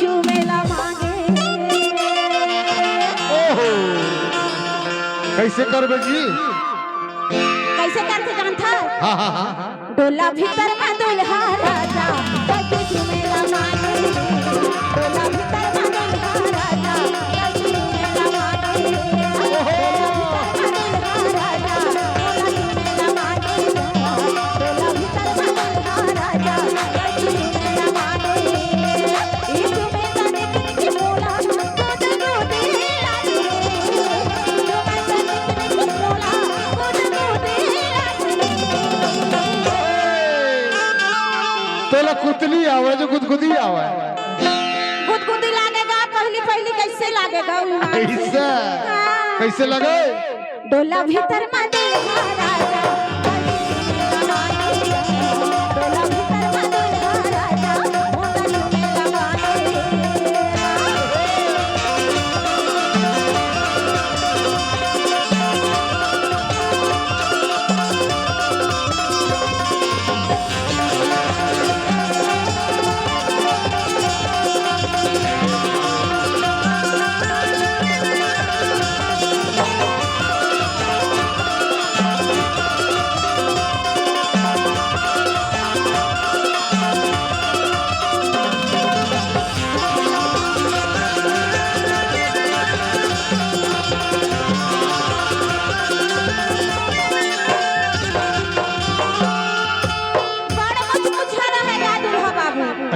चुमेला मांगे। ओहो कैसे करबे जी? कैसे करते जानता? हाँ हाँ हाँ डोला भीतर में दुल्हा राजा लगे चुमेला मांगे। डोला भीतर में दुल्हा राजा लगे चुमेला मांगे। डोला भीतर में दुल्हा राजा लगे चुमेला मांगे। डोला भीतर में दुल्हा राजा लगे चुमेला मांगे। इस में जाने की बोला खुद को दे लागे। जो मैं जाने की बोला खुद को दे लागे। तोला कुतली आवे जो गुदगुदी आवे। गुदगुदी लागेगा पहली पहली कैसे लागेगा? ऐसा कैसे लगे? डोला भीतर में दुल्हा राजा डोला भीतर में दुल्हा राजा मोटा चुमेला मांगे।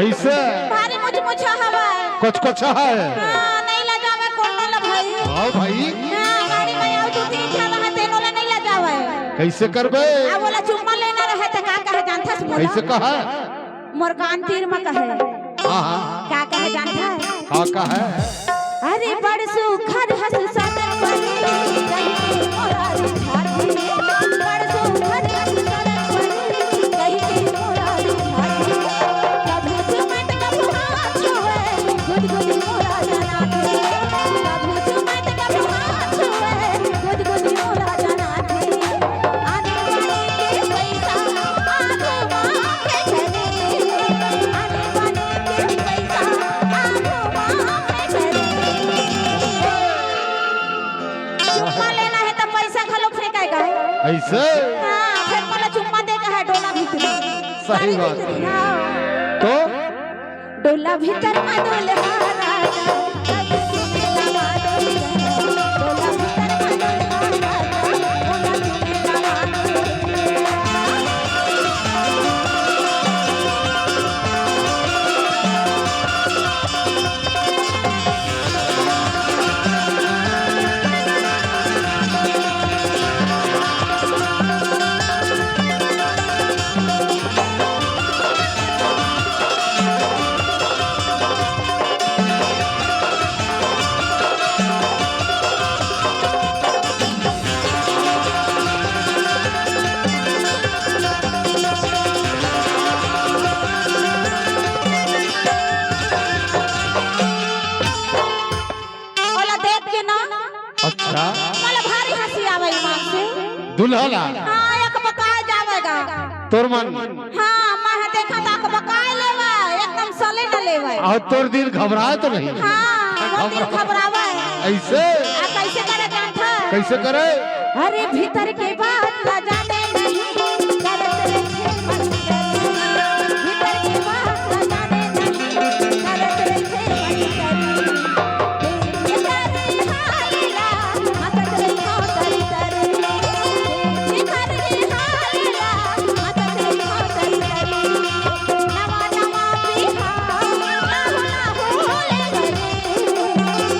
ऐसे भारी मुझ हवा कुछ है। हां नहीं ला जावे कोन ला भाई। आओ भाई हां गाड़ी में आओ तू तीन जन है तेनो ला नहीं ला जावे। कैसे करबे? आ बोला चुम्मा लेना रहे त का कहे जानता से बोला? कैसे कहा? मोर कान तीर में कहे। हां हां का कहे जानता है? हां कहा? अरे बड़ सुखर हंस सदन बनी कहीं मोरा झाड़ी। बड़ सुखर हंस सदन बनी कहीं मोरा झाड़ी। कभी चुमट कभी हाथ छुए गुदगुदी मोरा जना थे। कभी चुमट कभी हाथ छुए गुदगुदी मोरा जना थे। आने वाले के पैसा आंखों मांगे चले। आने वाले के पैसा आंखों मांगे चले। चुम्मा लेना है तो पैसा खलो फेंकेगा। ऐसे हां फिर मला चुम्मा देगा है डोला भीतर। सही बात है। तो डोला भीतर में दुल्हा राजा लगे चुमेला मांगे। डोला भीतर में दुल्हा राजा लगे चुमेला मांगे। ओला देख के ना अच्छा मला भारी हंसी आवे ईमान से। दुल्हा ला हां एक बकाय जावेगा। तोर मन हां मैं देखा ताक बकाय लेवा एकदम सले न लेवा। और तोर दिल घबराए तो नहीं? हां वो दिल घबरावा है। ऐसे आ कैसे करे जानता? कैसे करे? अरे भीतर के बात ला जाने नहीं करत रहे मन करी। भीतर के बात ला जाने नहीं करत रहे मन करी। ये करे हालेला हसत रहे तरी तरी। ये करे हालेला हसत रहे तरी तरी। नवा नवा बिहा लाहुला होले गरे।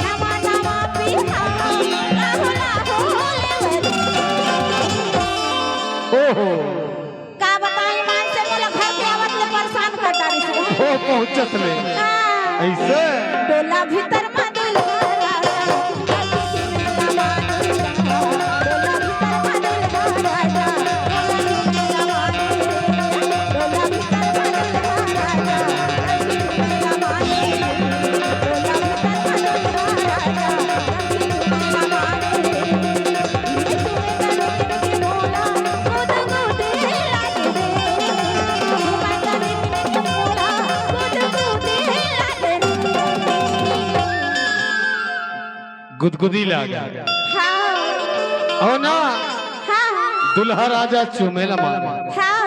नवा नवा बिहा लाहुला होले गरे। ओहो का बताई मान से बोला घर के आवत ले परेशान कर डाली से। ओ पहुंचत ले ऐसे डोला भीतर में दुल्हा राजा लगे चुमेला मांगे। डोला भीतर में दुल्हा राजा लगे चुमेला मांगे। डोला भीतर में दुल्हा राजा लगे चुमेला मांगे। डोला भीतर में दुल्हा राजा लगे चुमेला मांगे। ये तुम्हें जाने की बोला खुद को दे लागे। तुम्हें जाने की बोला खुद को दे लागे। गुदगुदी लागे हाँ हो ना हाँ दुल्हा राजा चुमेला मामा हाँ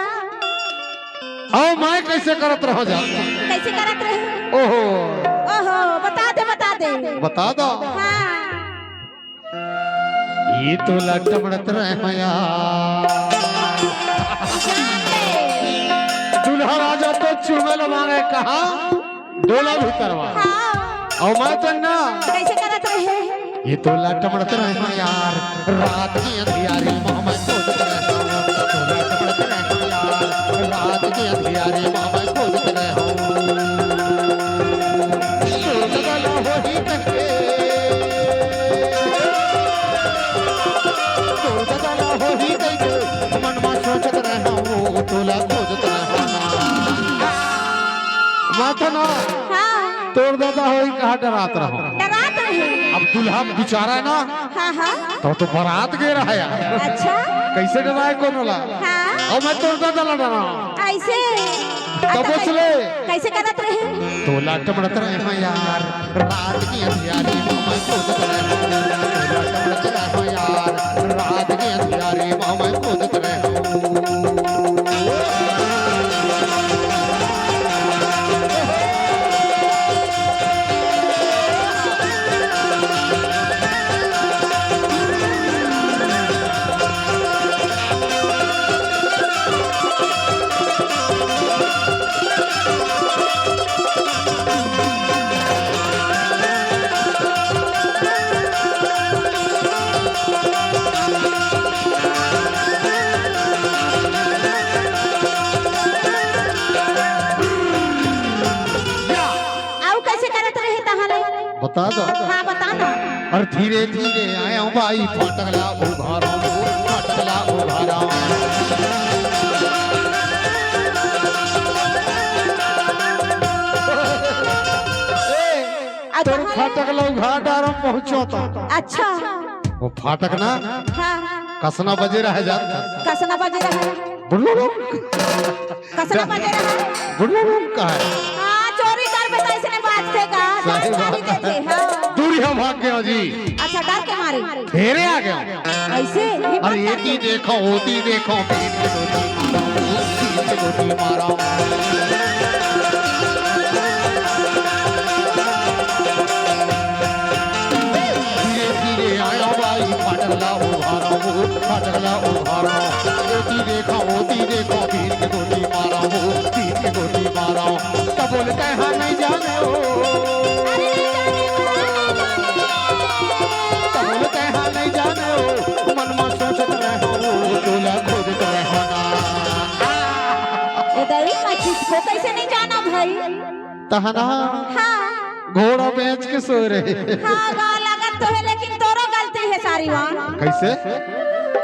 आओ मैं कैसे करत रहो जा कैसे करत रहे ओहो ओहो बता दे बता दो हाँ ये तो लटमड़त रहे यार दुल्हा राजा तो चुमेला मांगे कहा डोला भीतरवा हाँ और मैं तो ना कैसे करत रहे ये तो लटमड़त रहे यार रात की अंधियारी मोहम्मद खोजत रहे तो लटमड़त रहे यार रात की अंधियारी मोहम्मद खोजत रहे सोचला हो ही कहे सोचला हो ही कहे मन में सोचत रहे वो तोला खोजत रहे माथा ना हाँ तोड़ दादा हो ही कहा डरात रहो डरात रहे अब दुल्हा बेचारा है ना हाँ हाँ तो बारात गे रहा है अच्छा कैसे डराए कौन वाला हाँ और मैं तोड़ दादा लड़ा ऐसे तब उसले कैसे करत रहे तो लटमड़त रहे हैं यार रात की अंधियारी मैं खोजत रहे तो लटमड़त रहे हैं यार रात की अंधियारी मैं खोजत रहे बता दो हाँ बता ना और धीरे धीरे आया भाई फटकला उभारा तोर फाटकला उघाड़ा पहुंचो तो अच्छा वो फाटक ना हाँ कसना बजे रह जाता कसना बजे रहा बुल्लू कसना बजे रहा बुल्लू का है हाँ चोरी कर बेटा इसने बात से कहा सही दस बात तारीख थे हाँ दूरी हम भाग गए जी अच्छा डर के मारे घेरे आ गया ऐसे अरे ये ती देखो होती देखो पेट रोटी मारा धीरे धीरे आया भाई फटकला उभारा होती देखो पीर के गोटी मारा तब बोलते हाँ नहीं जाने हो तब बोलते हाँ नहीं जाने हो मन में सोचत रहे हो तोला खोजत रहे ये दही मच्छी को कैसे नहीं जाना भाई तहना हाँ घोड़ा बेच के सो रहे हाँ गाँव लागत तो है लेकिन तोरो गलती है सारी वहाँ कैसे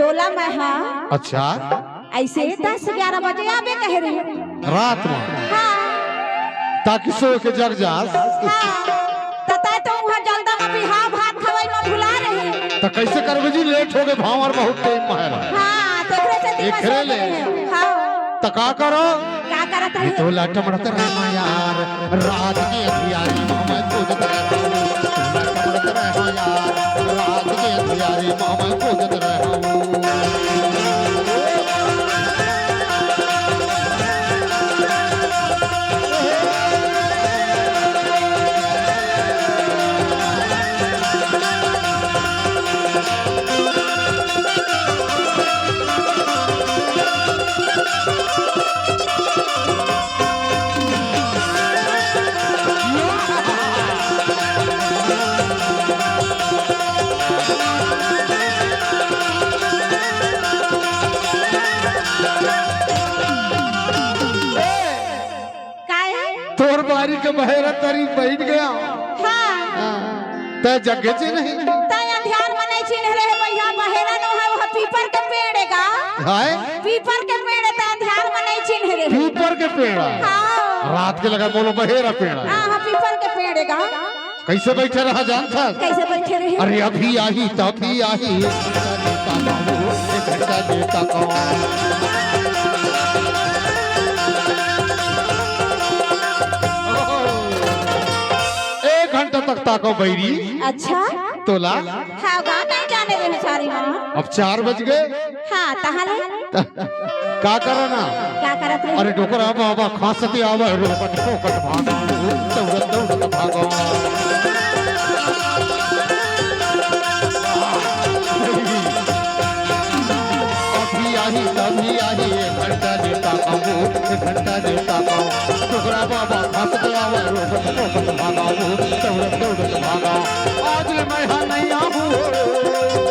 तोला मैं हाँ अच्छा ऐसे 10-11 बजे आवे कह रही रात में हाँ ताकि सो के जग जास हाँ तता तो वहाँ जल्दा में भी हाँ भात खवाई में भुला रहे तो कैसे करबे जी लेट हो गए भाव और बहुत टाइम महरा हाँ तेरे से दिवस एकरे हो ले। गए हैं। हाँ तो का करो क्या करत ये है तो लटमड़त रहे यार रात की अंधियारी मैं खोजत रहे लटमड़त रहे यार रात की अंधियारी मैं खोजत रहे तोर बारी के बहेरा तरी बैठ गया हाँ ते जगे जी नहीं तय ध्यान में नहीं चिन्ह रहे भैया बहेरा न है वह पीपर के पेड़ का हाय पीपर के पेड़ तय ध्यान में नहीं चिन्ह रहे पीपर के पेड़ हाँ रात के लगा बोलो बहेरा पेड़ हाँ पीपर के पेड़ का कैसे बैठे रहा जानता कैसे बैठे रहे अरे अभी आई तभी आई एक घंटा देता एक घंटा तक ताको बैरी अच्छा तोला हाँ गाँव नहीं जाने रहे सारी माँ अब 4 बज गए हाँ तहाले का करना क्या करत रहे अरे डोकरा बाबा खांसते आवे रोकट फोकट भागो दौड़त दौड़त भागो अभी आही 1 घंटा देता कहूँ 1 घंटा देता कहूँ डोकरा बाबा खांसते आवे रोकट फोकट भागो दौड़त दौड़त भागो आज मैं यहाँ नहीं आऊँ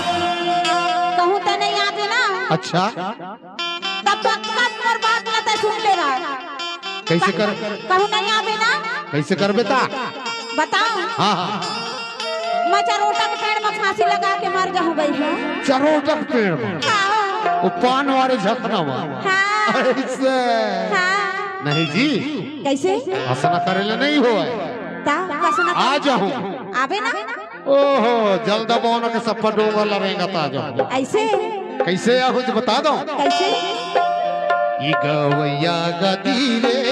कहूँ तो नहीं आते ना अच्छा तब पक्का पर बात ना तो सुन लेगा कैसे कर कहूँ नहीं आवे ना कैसे कर बेटा बताओ हाँ हाँ मैं चरोटा के पेड़ में फांसी लगा के मर जाऊँ गई है चरोटक पेड़ में हाँ वो पान वाले झकना हुआ हाँ ऐसे हाँ नहीं जी कैसे हंसना करेला नहीं हो ता कसना आ जाऊं आवे ना ओहो जल्द बोन के सब डोंगर लरेगा ता जाऊं ऐसे कैसे आ कुछ बता दो कैसे ई गवैया गदी रे